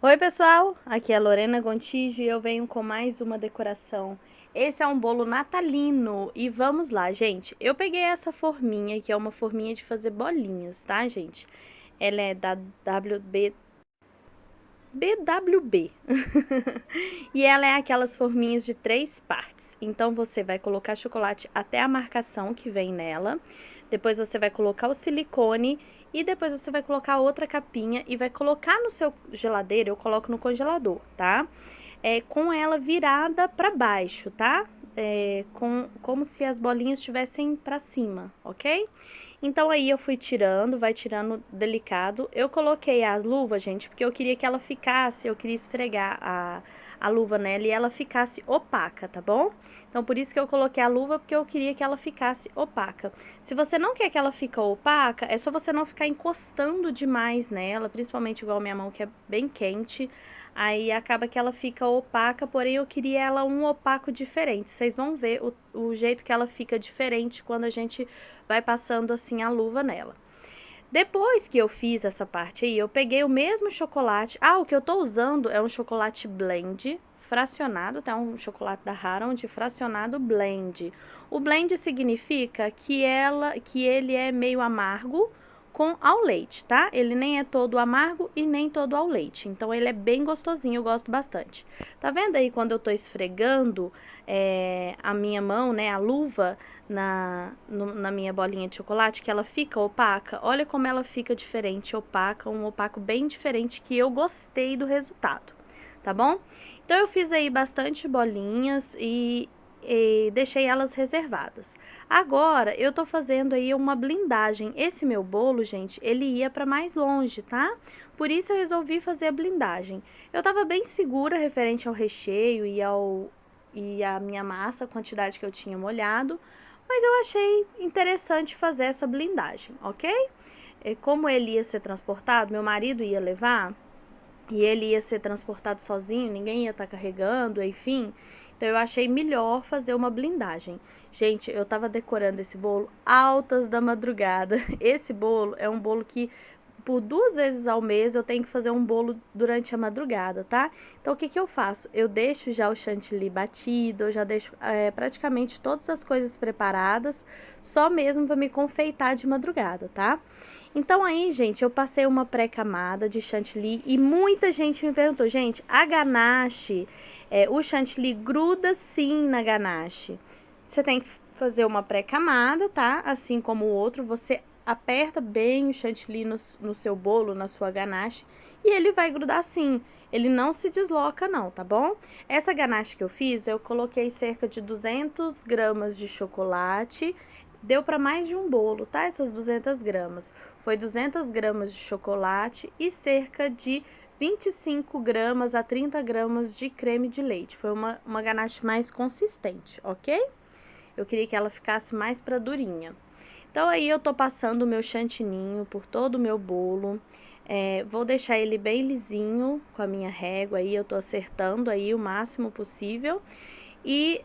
Oi pessoal, aqui é a Lorena Gontijo e eu venho com mais uma decoração. Esse é um bolo natalino e vamos lá, gente. Eu peguei essa forminha, que é uma forminha de fazer bolinhas, tá, gente? Ela é da BWB. E ela é aquelas forminhas de 3 partes. Então, você vai colocar chocolate até a marcação que vem nela. Depois, você vai colocar o silicone. E depois, você vai colocar outra capinha e vai colocar no seu geladeiro. Eu coloco no congelador, tá? Com ela virada para baixo, tá? Como se as bolinhas estivessem para cima, ok? Então, aí eu fui tirando, vai tirando delicado. Eu coloquei a luva, gente, porque eu queria que ela ficasse, eu queria esfregar a luva nela e ela ficasse opaca, tá bom? Então, por isso que eu coloquei a luva, porque eu queria que ela ficasse opaca. Se você não quer que ela fique opaca, é só você não ficar encostando demais nela, principalmente igual a minha mão, que é bem quente. Aí acaba que ela fica opaca, porém eu queria ela um opaco diferente. Vocês vão ver o jeito que ela fica diferente quando a gente vai passando assim a luva nela. Depois que eu fiz essa parte aí, eu peguei o mesmo chocolate. O que eu tô usando é um chocolate blend fracionado, tá? Um chocolate da Harold fracionado blend. O blend significa que ele é meio amargo com ao leite, tá? Ele nem é todo amargo e nem todo ao leite. Então, ele é bem gostosinho, eu gosto bastante. Tá vendo aí quando eu tô esfregando a minha mão, né, a luva na minha bolinha de chocolate, que ela fica opaca? Olha como ela fica diferente, opaca, um opaco bem diferente que eu gostei do resultado, tá bom? Então, eu fiz aí bastante bolinhas e deixei elas reservadas. Agora, eu tô fazendo aí uma blindagem. Esse meu bolo, gente, ele ia para mais longe, tá? Por isso eu resolvi fazer a blindagem. Eu tava bem segura referente ao recheio e a minha massa, a quantidade que eu tinha molhado, mas eu achei interessante fazer essa blindagem, ok? Como ele ia ser transportado, meu marido ia levar, e ele ia ser transportado sozinho, ninguém ia estar carregando, enfim. Então eu achei melhor fazer uma blindagem. Gente, eu tava decorando esse bolo altas da madrugada. Esse bolo é um bolo que por 2 vezes ao mês eu tenho que fazer um bolo durante a madrugada, tá? Então, o que que eu faço? Eu deixo já o chantilly batido, eu já deixo praticamente todas as coisas preparadas, só mesmo para me confeitar de madrugada, tá? Então, aí, gente, eu passei uma pré-camada de chantilly e muita gente me perguntou, gente, a ganache, o chantilly gruda sim na ganache. Você tem que fazer uma pré-camada, tá? Assim como o outro, você aperta bem o chantilly no seu bolo, na sua ganache, e ele vai grudar sim. Ele não se desloca não, tá bom? Essa ganache que eu fiz, eu coloquei cerca de 200 gramas de chocolate. Deu para mais de um bolo, tá? Essas 200 gramas. Foi 200 gramas de chocolate e cerca de 25 gramas a 30 gramas de creme de leite. Foi uma ganache mais consistente, ok? Eu queria que ela ficasse mais para durinha. Então, aí eu tô passando o meu chantininho por todo o meu bolo. Vou deixar ele bem lisinho com a minha régua aí, eu tô acertando aí o máximo possível. E,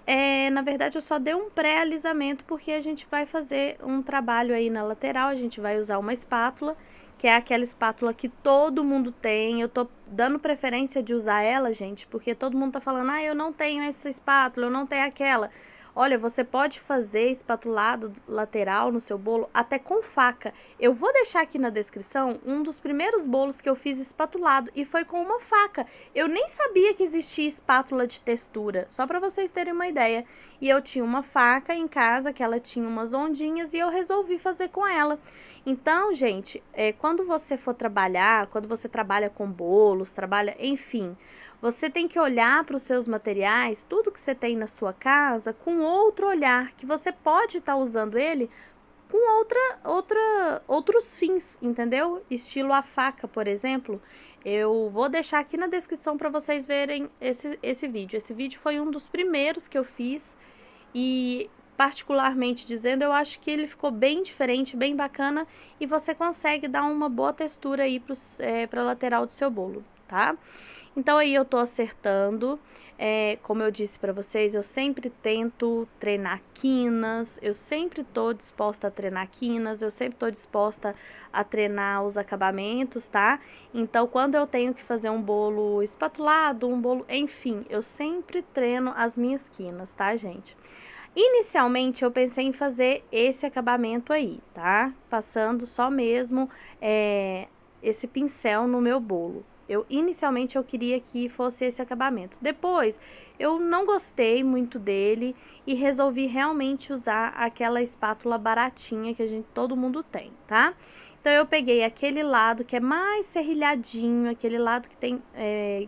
na verdade, eu só dei um pré-alisamento porque a gente vai fazer um trabalho aí na lateral, a gente vai usar uma espátula, que é aquela espátula que todo mundo tem. Eu tô dando preferência de usar ela, gente, porque todo mundo tá falando, eu não tenho essa espátula, eu não tenho aquela. Olha, você pode fazer espatulado lateral no seu bolo até com faca. Eu vou deixar aqui na descrição um dos primeiros bolos que eu fiz espatulado e foi com uma faca. Eu nem sabia que existia espátula de textura, só para vocês terem uma ideia. E eu tinha uma faca em casa que ela tinha umas ondinhas e eu resolvi fazer com ela. Então, gente, quando você for trabalhar, quando você trabalha com bolos, enfim, você tem que olhar para os seus materiais, tudo que você tem na sua casa, com outro olhar, que você pode estar usando ele com outros fins, entendeu? Estilo a faca, por exemplo. Eu vou deixar aqui na descrição para vocês verem esse vídeo. Esse vídeo foi um dos primeiros que eu fiz e, particularmente dizendo, eu acho que ele ficou bem diferente, bem bacana e você consegue dar uma boa textura aí para a lateral do seu bolo, tá? Então, aí eu tô acertando. Como eu disse pra vocês, eu sempre tento treinar quinas, eu sempre tô disposta a treinar quinas, eu sempre tô disposta a treinar os acabamentos, tá? Então, quando eu tenho que fazer um bolo espatulado, um bolo, enfim, eu sempre treino as minhas quinas, tá, gente? Inicialmente, eu pensei em fazer esse acabamento aí, tá? Passando só mesmo esse pincel no meu bolo. Inicialmente eu queria que fosse esse acabamento. Depois, eu não gostei muito dele e resolvi realmente usar aquela espátula baratinha que todo mundo tem, tá? Então, eu peguei aquele lado que é mais serrilhadinho, aquele lado que tem,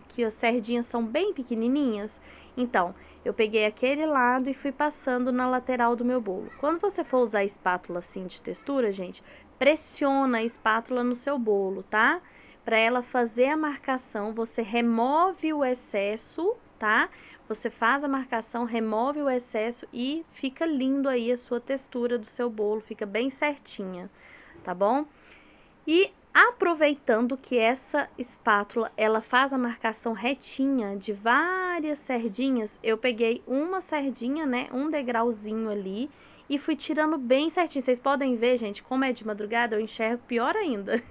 que as sardinhas são bem pequenininhas. Então, eu peguei aquele lado e fui passando na lateral do meu bolo. Quando você for usar espátula assim de textura, gente, pressiona a espátula no seu bolo, tá? Para ela fazer a marcação, você remove o excesso, tá? Você faz a marcação, remove o excesso e fica lindo aí a sua textura do seu bolo, fica bem certinha, tá bom? E aproveitando que essa espátula, ela faz a marcação retinha de várias sardinhas, eu peguei uma sardinha, né, um degrauzinho ali, e fui tirando bem certinho. Vocês podem ver, gente, como é de madrugada, eu enxergo pior ainda.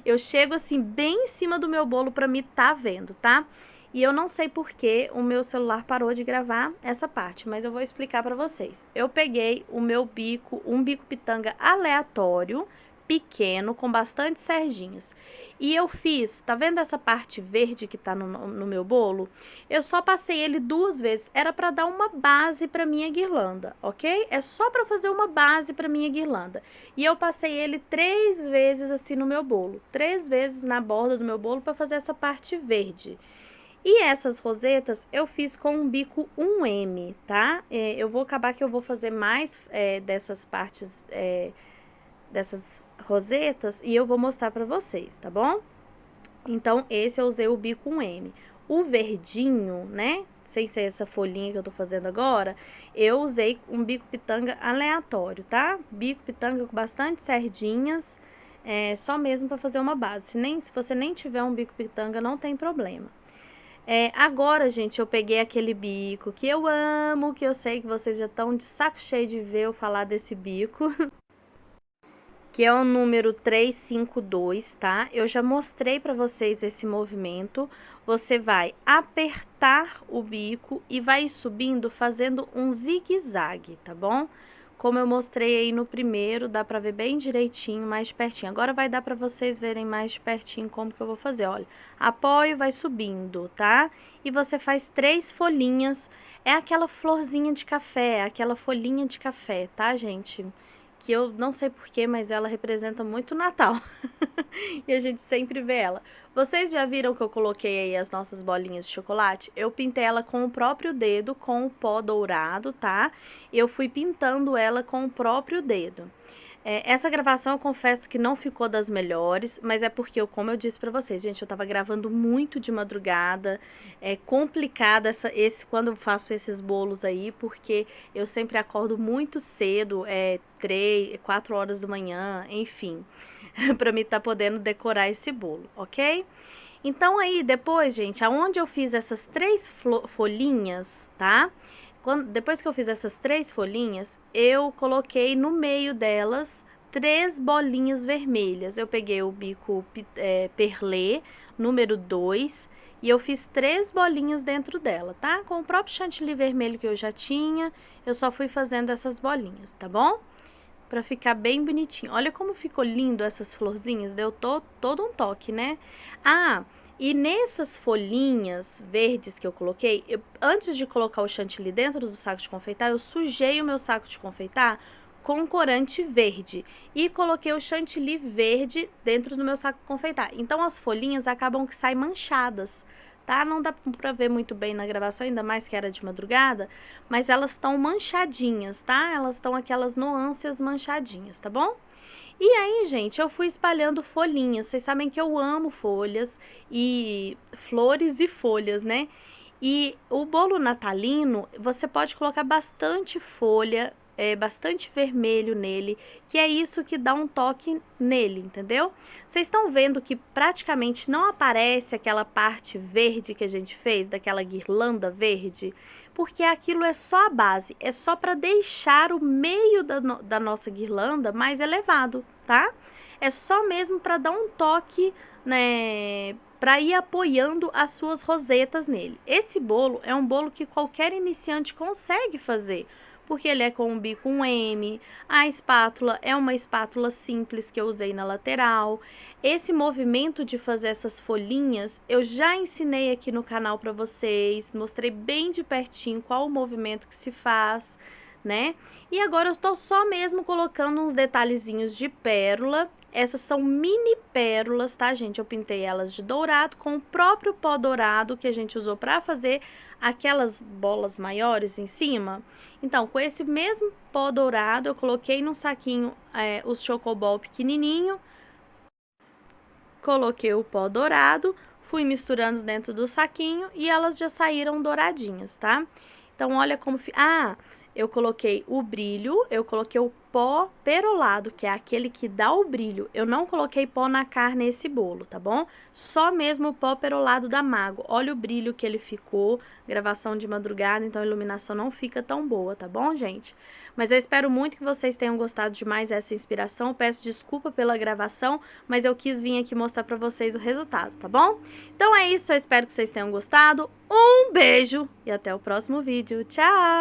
Eu chego assim, bem em cima do meu bolo pra me tá vendo, tá? E eu não sei por que o meu celular parou de gravar essa parte, mas eu vou explicar pra vocês. Eu peguei o meu bico, um bico pitanga aleatório, pequeno, com bastante sardinhas. E eu fiz, tá vendo essa parte verde que tá no meu bolo? Eu só passei ele 2 vezes, era pra dar uma base pra minha guirlanda, ok? É só pra fazer uma base pra minha guirlanda. E eu passei ele 3 vezes assim no meu bolo, 3 vezes na borda do meu bolo pra fazer essa parte verde. E essas rosetas eu fiz com um bico 1M, tá? Eu vou acabar que eu vou fazer mais dessas partes, dessas rosetas e eu vou mostrar pra vocês, tá bom? Então, esse eu usei o bico 1M. O verdinho, né? Sem ser essa folhinha que eu tô fazendo agora, eu usei um bico pitanga aleatório, tá? Bico pitanga com bastante sardinhas, só mesmo pra fazer uma base. Se você nem tiver um bico pitanga, não tem problema. Agora, gente, eu peguei aquele bico que eu amo, que eu sei que vocês já estão de saco cheio de ver eu falar desse bico. Que é o número 352, tá? Eu já mostrei para vocês esse movimento. Você vai apertar o bico e vai subindo fazendo um zigue-zague, tá bom? Como eu mostrei aí no primeiro, dá pra ver bem direitinho, mais de pertinho. Agora vai dar pra vocês verem mais de pertinho como que eu vou fazer, olha. Apoio, vai subindo, tá? E você faz 3 folhinhas, é aquela florzinha de café, aquela folhinha de café, tá, gente? Que eu não sei porquê, mas ela representa muito o Natal. E a gente sempre vê ela. Vocês já viram que eu coloquei aí as nossas bolinhas de chocolate? Eu pintei ela com o próprio dedo, com o pó dourado, tá? Eu fui pintando ela com o próprio dedo. Essa gravação eu confesso que não ficou das melhores, mas é porque, como eu disse pra vocês, gente, eu tava gravando muito de madrugada, é complicado quando eu faço esses bolos aí, porque eu sempre acordo muito cedo, 4 horas da manhã, enfim, pra mim tá podendo decorar esse bolo, ok? Então aí, depois, gente, aonde eu fiz essas 3 folhinhas, tá? Depois que eu fiz essas 3 folhinhas, eu coloquei no meio delas 3 bolinhas vermelhas. Eu peguei o bico perlê, número 2, e eu fiz 3 bolinhas dentro dela, tá? Com o próprio chantilly vermelho que eu já tinha, eu só fui fazendo essas bolinhas, tá bom? Pra ficar bem bonitinho. Olha como ficou lindo essas florzinhas, deu todo um toque, né? E nessas folhinhas verdes que eu coloquei, antes de colocar o chantilly dentro do saco de confeitar, eu sujei o meu saco de confeitar com corante verde e coloquei o chantilly verde dentro do meu saco de confeitar. Então, as folhinhas acabam que saem manchadas, tá? Não dá pra ver muito bem na gravação, ainda mais que era de madrugada, mas elas estão manchadinhas, tá? Elas estão aquelas nuances manchadinhas, tá bom? E aí, gente, eu fui espalhando folhinhas. Vocês sabem que eu amo folhas e flores e folhas, né? E o bolo natalino, você pode colocar bastante folha bastante vermelho nele, que é isso que dá um toque nele, entendeu? Vocês estão vendo que praticamente não aparece aquela parte verde que a gente fez, daquela guirlanda verde? Porque aquilo é só a base, é só para deixar o meio da nossa guirlanda mais elevado, tá? É só mesmo para dar um toque, né, para ir apoiando as suas rosetas nele. Esse bolo é um bolo que qualquer iniciante consegue fazer, porque ele é com um bico M, a espátula é uma espátula simples que eu usei na lateral. Esse movimento de fazer essas folhinhas, eu já ensinei aqui no canal para vocês, mostrei bem de pertinho qual o movimento que se faz, né? E agora eu estou só mesmo colocando uns detalhezinhos de pérola. Essas são mini pérolas, tá, gente? Eu pintei elas de dourado com o próprio pó dourado que a gente usou para fazer aquelas bolas maiores em cima. Então, com esse mesmo pó dourado, eu coloquei num saquinho os chocobol pequenininho, coloquei o pó dourado, fui misturando dentro do saquinho e elas já saíram douradinhas, tá? Então, olha como... eu coloquei o brilho, eu coloquei o pó perolado, que é aquele que dá o brilho. Eu não coloquei pó nacre nesse bolo, tá bom? Só mesmo o pó perolado da Mago. Olha o brilho que ele ficou, gravação de madrugada, então a iluminação não fica tão boa, tá bom, gente? Mas eu espero muito que vocês tenham gostado de mais essa inspiração. Peço desculpa pela gravação, mas eu quis vir aqui mostrar pra vocês o resultado, tá bom? Então é isso, eu espero que vocês tenham gostado. Um beijo e até o próximo vídeo. Tchau!